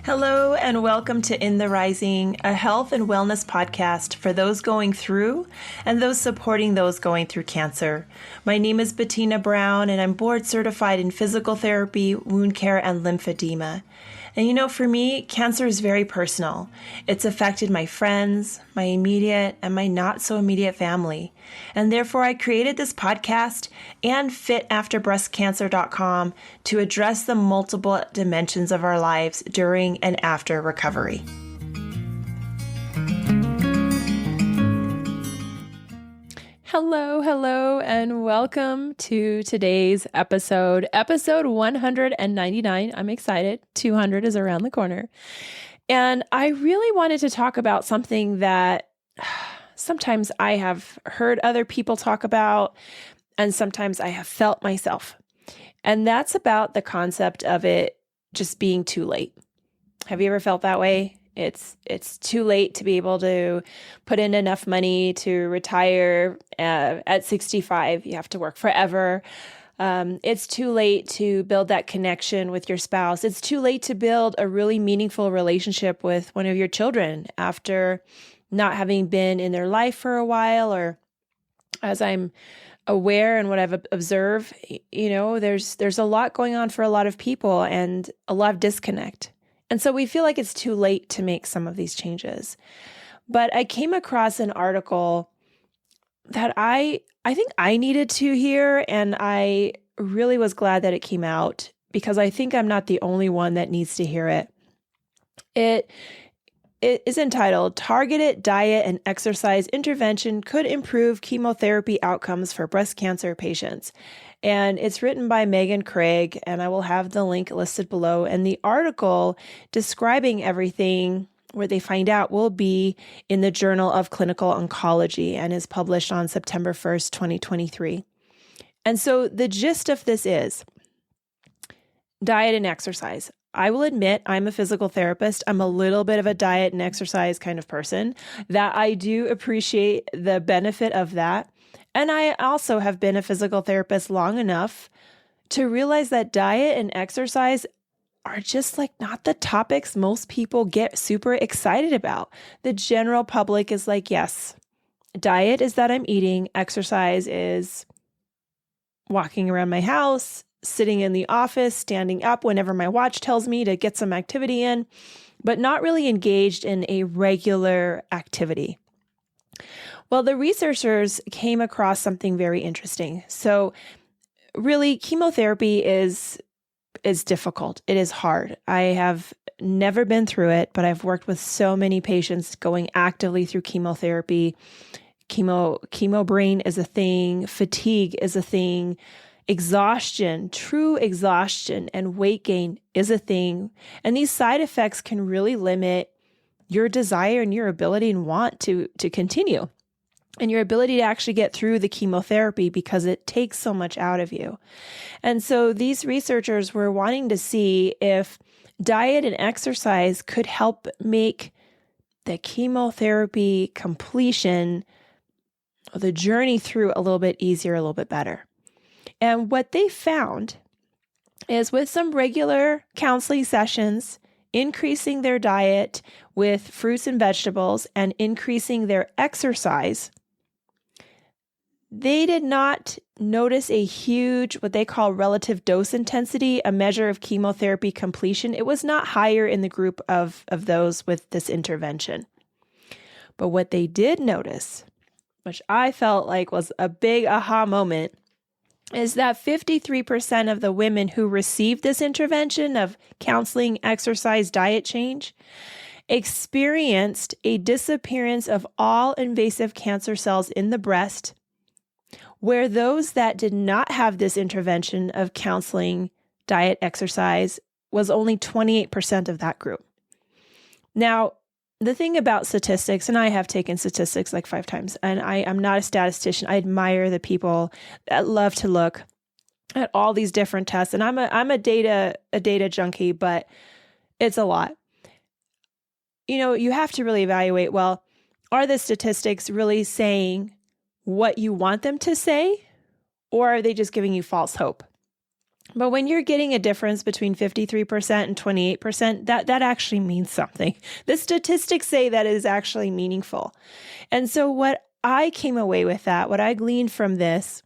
Hello and welcome to In the Rising, a health and wellness podcast for those going through and those supporting those going through cancer. My name is Bettina Brown and I'm board certified in physical therapy, wound care, and lymphedema. And for me, cancer is very personal. It's affected my friends, my immediate, and my not so immediate family. And therefore, I created this podcast and FitAfterBreastCancer.com to address the multiple dimensions of our lives during and after recovery. Hello, and welcome to today's episode 199. I'm excited. 200 is around the corner. And I really wanted to talk about something that sometimes I have heard other people talk about, and sometimes I have felt myself. And that's about the concept of it just being too late. Have you ever felt that way? It's too late to be able to put in enough money to retire at 65. You have to work forever. It's too late to build that connection with your spouse. It's too late to build a really meaningful relationship with one of your children after not having been in their life for a while, or as I'm aware and what I've observed, there's a lot going on for a lot of people and a lot of disconnect. And so we feel like it's too late to make some of these changes. But I came across an article that I think I needed to hear, and I really was glad that it came out because I think I'm not the only one that needs to hear it. It is entitled, Targeted Diet and Exercise Intervention Could Improve Chemotherapy Outcomes for Breast Cancer Patients. And it's written by Megan Craig, and I will have the link listed below. And the article describing everything where they find out will be in the Journal of Clinical Oncology and is published on September 1st, 2023. And so the gist of this is diet and exercise. I will admit I'm a physical therapist. I'm a little bit of a diet and exercise kind of person, that I do appreciate the benefit of that. And I also have been a physical therapist long enough to realize that diet and exercise are just not the topics most people get super excited about. The general public is like, yes, diet is that I'm eating, exercise is walking around my house, sitting in the office, standing up whenever my watch tells me to get some activity in, but not really engaged in a regular activity. Well, the researchers came across something very interesting. So really, chemotherapy is difficult. It is hard. I have never been through it, but I've worked with so many patients going actively through chemotherapy. Chemo brain is a thing. Fatigue is a thing. Exhaustion, true exhaustion, and weight gain is a thing. And these side effects can really limit your desire and your ability and want to continue, and your ability to actually get through the chemotherapy because it takes so much out of you. And so these researchers were wanting to see if diet and exercise could help make the chemotherapy completion, or the journey through, a little bit easier, a little bit better. And what they found is with some regular counseling sessions, increasing their diet with fruits and vegetables, and increasing their exercise, they did not notice a huge, what they call relative dose intensity, a measure of chemotherapy completion. It was not higher in the group of those with this intervention. But what they did notice, which I felt like was a big aha moment, is that 53% of the women who received this intervention of counseling, exercise, diet change experienced a disappearance of all invasive cancer cells in the breast, where those that did not have this intervention of counseling, diet, exercise was only 28% of that group. Now, the thing about statistics, and I have taken statistics like 5 times, and I'm not a statistician. I admire the people that love to look at all these different tests, and I'm a data junkie, but it's a lot. You have to really evaluate, well, are the statistics really saying what you want them to say, or are they just giving you false hope? But when you're getting a difference between 53% and 28%, that actually means something. The statistics say that is actually meaningful. And so what I came away with what I gleaned from this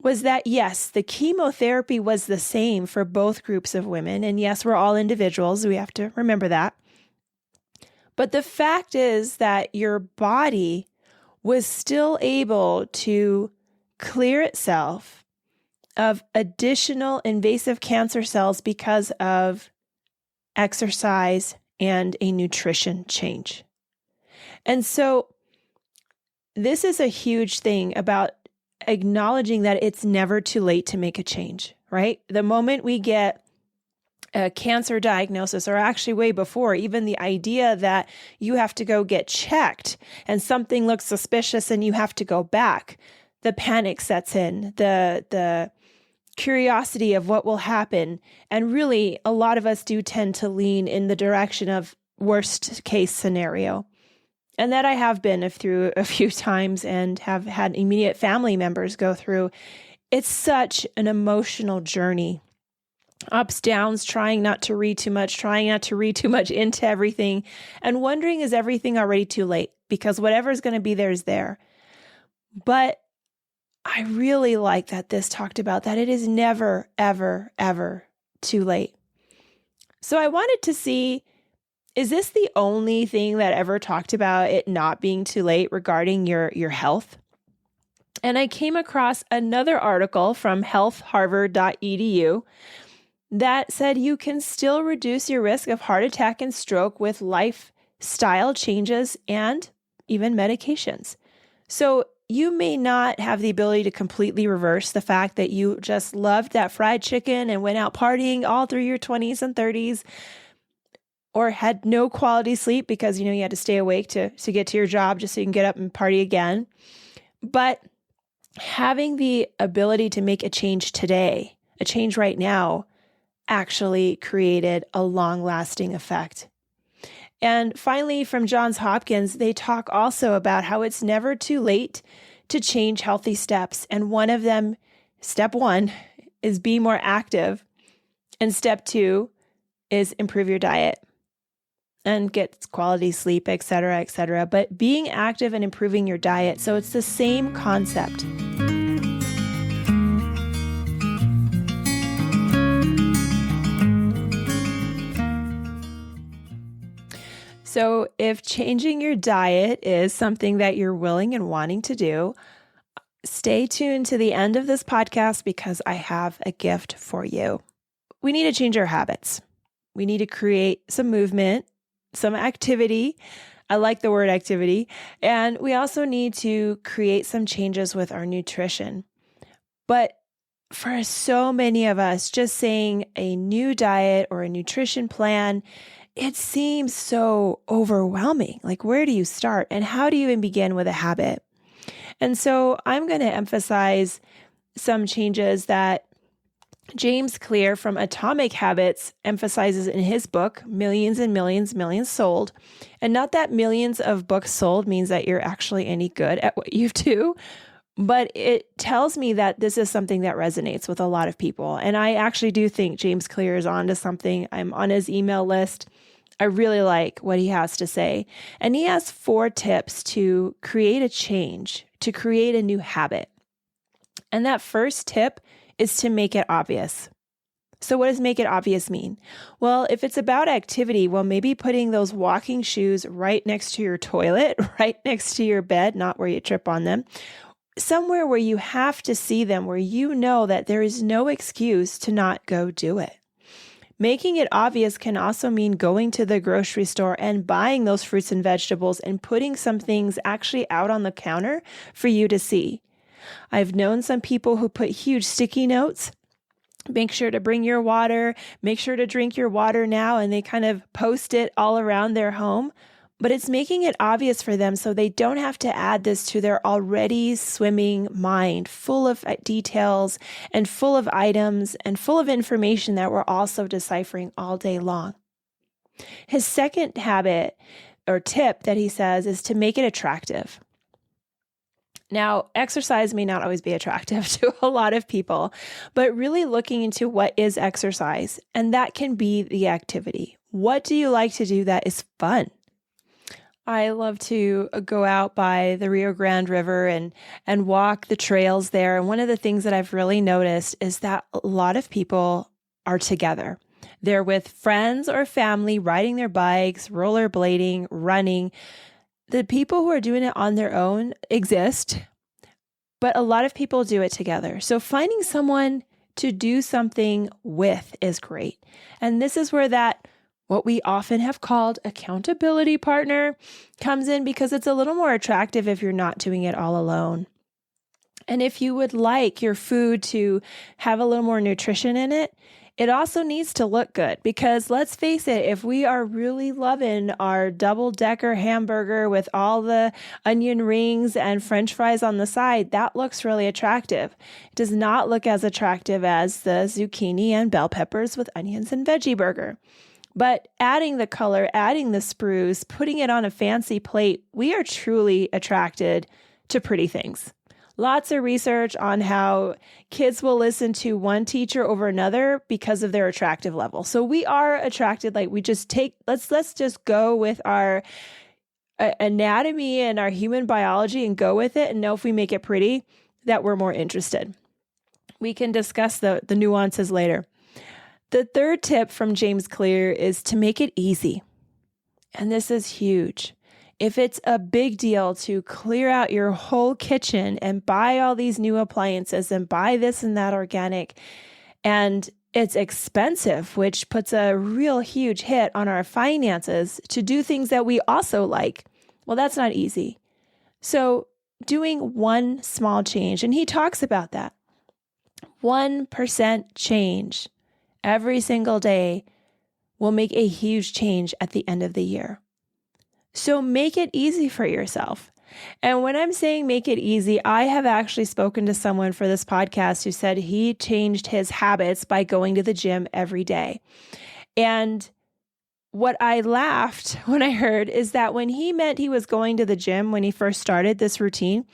was that, yes, the chemotherapy was the same for both groups of women. And yes, we're all individuals. We have to remember that. But the fact is that your body was still able to clear itself of additional invasive cancer cells because of exercise and a nutrition change. And so this is a huge thing about acknowledging that it's never too late to make a change, right? The moment we get a cancer diagnosis, or actually way before, even the idea that you have to go get checked and something looks suspicious and you have to go back, the panic sets in, the curiosity of what will happen. And really, a lot of us do tend to lean in the direction of worst case scenario. And that I have been through a few times and have had immediate family members go through. It's such an emotional journey. Ups, downs, trying not to read too much, trying not to read too much into everything, and wondering, is everything already too late? Because whatever is going to be there is there. But I really like that this talked about that it is never, ever, ever too late. So I wanted to see, is this the only thing that ever talked about it not being too late regarding your health? And I came across another article from healthharvard.edu that said you can still reduce your risk of heart attack and stroke with lifestyle changes and even medications. So you may not have the ability to completely reverse the fact that you just loved that fried chicken and went out partying all through your 20s and 30s, or had no quality sleep because, you had to stay awake to get to your job just so you can get up and party again. But having the ability to make a change today, a change right now, actually created a long-lasting effect. And finally, from Johns Hopkins, they talk also about how it's never too late to change healthy steps. And one of them, step 1, is be more active. And step 2 is improve your diet and get quality sleep, et cetera, but being active and improving your diet. So it's the same concept. So if changing your diet is something that you're willing and wanting to do, stay tuned to the end of this podcast because I have a gift for you. We need to change our habits. We need to create some movement, some activity. I like the word activity. And we also need to create some changes with our nutrition. But for so many of us, just saying a new diet or a nutrition plan, it seems so overwhelming. Like, where do you start? And how do you even begin with a habit? And so I'm going to emphasize some changes that James Clear from Atomic Habits emphasizes in his book, Millions and Millions, Millions Sold. And not that millions of books sold means that you're actually any good at what you do, but it tells me that this is something that resonates with a lot of people. And I actually do think James Clear is onto something. I'm on his email list. I really like what he has to say. And he has 4 tips to create a change, to create a new habit. And that first tip is to make it obvious. So what does make it obvious mean? Well, if it's about activity, maybe putting those walking shoes right next to your toilet, right next to your bed, not where you trip on them, somewhere where you have to see them, where you know that there is no excuse to not go do it. Making it obvious can also mean going to the grocery store and buying those fruits and vegetables and putting some things actually out on the counter for you to see. I've known some people who put huge sticky notes, make sure to bring your water, make sure to drink your water now, and they kind of post it all around their home. But it's making it obvious for them so they don't have to add this to their already swimming mind, full of details and full of items and full of information that we're also deciphering all day long. His second habit or tip that he says is to make it attractive. Now, exercise may not always be attractive to a lot of people, but really looking into what is exercise, and that can be the activity. What do you like to do that is fun? I love to go out by the Rio Grande River and walk the trails there. And one of the things that I've really noticed is that a lot of people are together. They're with friends or family, riding their bikes, rollerblading, running. The people who are doing it on their own exist, but a lot of people do it together. So finding someone to do something with is great. And this is where that what we often have called accountability partner comes in, because it's a little more attractive if you're not doing it all alone. And if you would like your food to have a little more nutrition in it, it also needs to look good, because let's face it, if we are really loving our double-decker hamburger with all the onion rings and French fries on the side, that looks really attractive. It does not look as attractive as the zucchini and bell peppers with onions and veggie burger. But adding the color, adding the spruce, putting it on a fancy plate, we are truly attracted to pretty things. Lots of research on how kids will listen to one teacher over another because of their attractive level. So we are attracted, like we just let's just go with our anatomy and our human biology and go with it and know if we make it pretty, that we're more interested. We can discuss the nuances later. The third tip from James Clear is to make it easy. And this is huge. If it's a big deal to clear out your whole kitchen and buy all these new appliances and buy this and that organic, and it's expensive, which puts a real huge hit on our finances to do things that we also like, well, that's not easy. So doing one small change, and he talks about that, 1% change every single day will make a huge change at the end of the year. So make it easy for yourself. And when I'm saying make it easy, I have actually spoken to someone for this podcast who said he changed his habits by going to the gym every day. And what I laughed when I heard is that when he meant he was going to the gym when he first started this routine,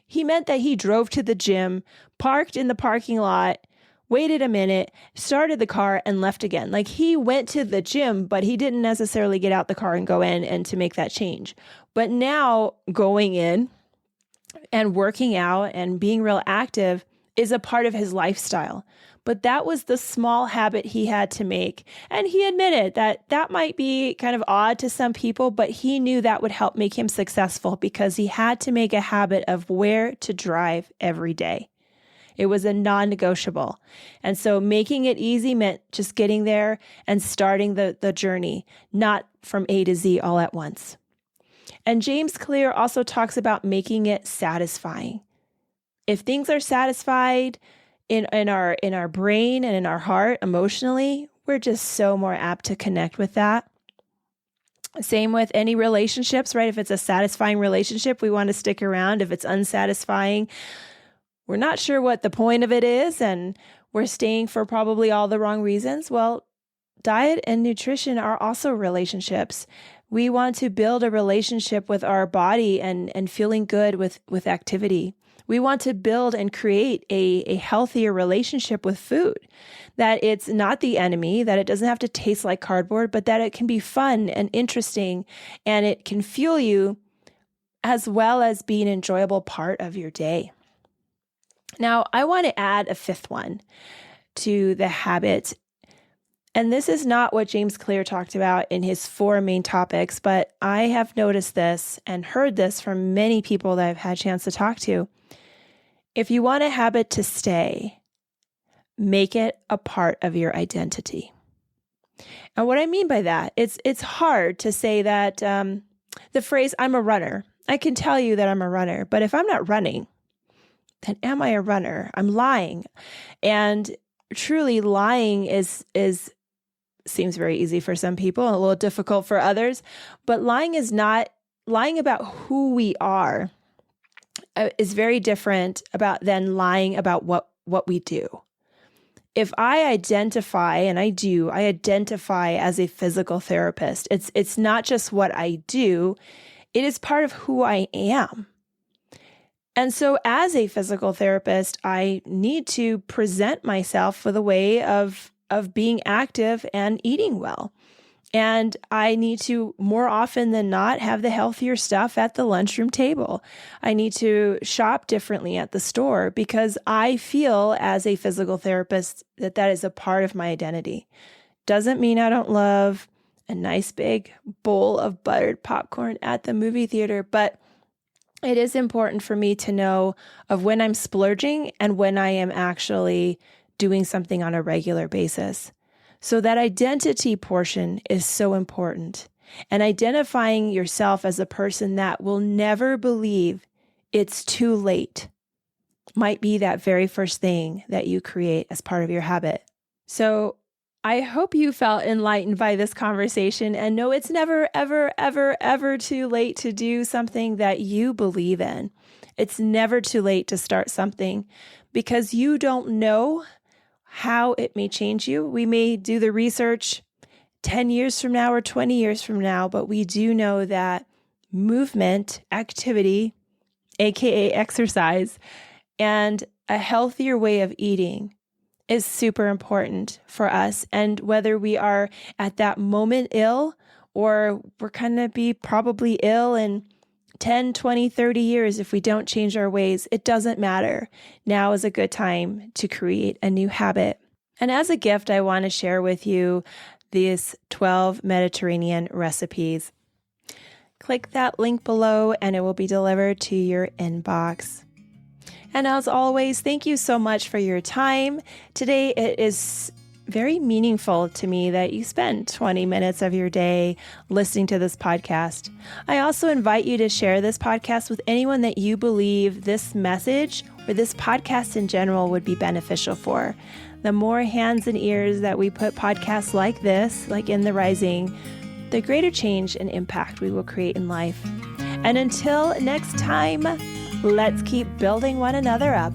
he meant that he drove to the gym, parked in the parking lot, waited a minute, started the car, and left again. Like he went to the gym, but he didn't necessarily get out the car and go in and to make that change. But now going in and working out and being real active is a part of his lifestyle. But that was the small habit he had to make. And he admitted that that might be kind of odd to some people, but he knew that would help make him successful because he had to make a habit of where to drive every day. It was a non-negotiable. And so making it easy meant just getting there and starting the journey, not from A to Z all at once. And James Clear also talks about making it satisfying. If things are satisfied in our brain and in our heart emotionally, we're just so more apt to connect with that. Same with any relationships, right? If it's a satisfying relationship, we want to stick around. If it's unsatisfying, we're not sure what the point of it is, and we're staying for probably all the wrong reasons. Well, diet and nutrition are also relationships. We want to build a relationship with our body and feeling good with activity. We want to build and create a healthier relationship with food, that it's not the enemy, that it doesn't have to taste like cardboard, but that it can be fun and interesting, and it can fuel you as well as be an enjoyable part of your day. Now, I want to add a fifth one to the habit. And this is not what James Clear talked about in his 4 main topics, but I have noticed this and heard this from many people that I've had a chance to talk to. If you want a habit to stay, make it a part of your identity. And what I mean by that, it's hard to say that the phrase, I'm a runner. I can tell you that I'm a runner, but if I'm not running, then am I a runner? I'm lying. And truly lying seems very easy for some people and a little difficult for others, but lying is not lying about who we are is very different than lying about what we do. If I identify, and I identify as a physical therapist, it's not just what I do, it is part of who I am. And so as a physical therapist, I need to present myself with a way of being active and eating well. And I need to, more often than not, have the healthier stuff at the lunchroom table. I need to shop differently at the store because I feel as a physical therapist that that is a part of my identity. Doesn't mean I don't love a nice big bowl of buttered popcorn at the movie theater, but it is important for me to know of when I'm splurging and when I am actually doing something on a regular basis. So that identity portion is so important. And identifying yourself as a person that will never believe it's too late might be that very first thing that you create as part of your habit. So I hope you felt enlightened by this conversation and know it's never, ever, ever, ever too late to do something that you believe in. It's never too late to start something because you don't know how it may change you. We may do the research 10 years from now or 20 years from now, but we do know that movement, activity, aka exercise, and a healthier way of eating is super important for us. And whether we are at that moment ill or we're going to be probably ill in 10, 20, 30 years if we don't change our ways, it doesn't matter. Now is a good time to create a new habit. And as a gift, I want to share with you these 12 Mediterranean recipes. Click that link below and it will be delivered to your inbox. And as always, thank you so much for your time. Today, it is very meaningful to me that you spend 20 minutes of your day listening to this podcast. I also invite you to share this podcast with anyone that you believe this message or this podcast in general would be beneficial for. The more hands and ears that we put podcasts like this, like In the Rising, the greater change and impact we will create in life. And until next time, let's keep building one another up.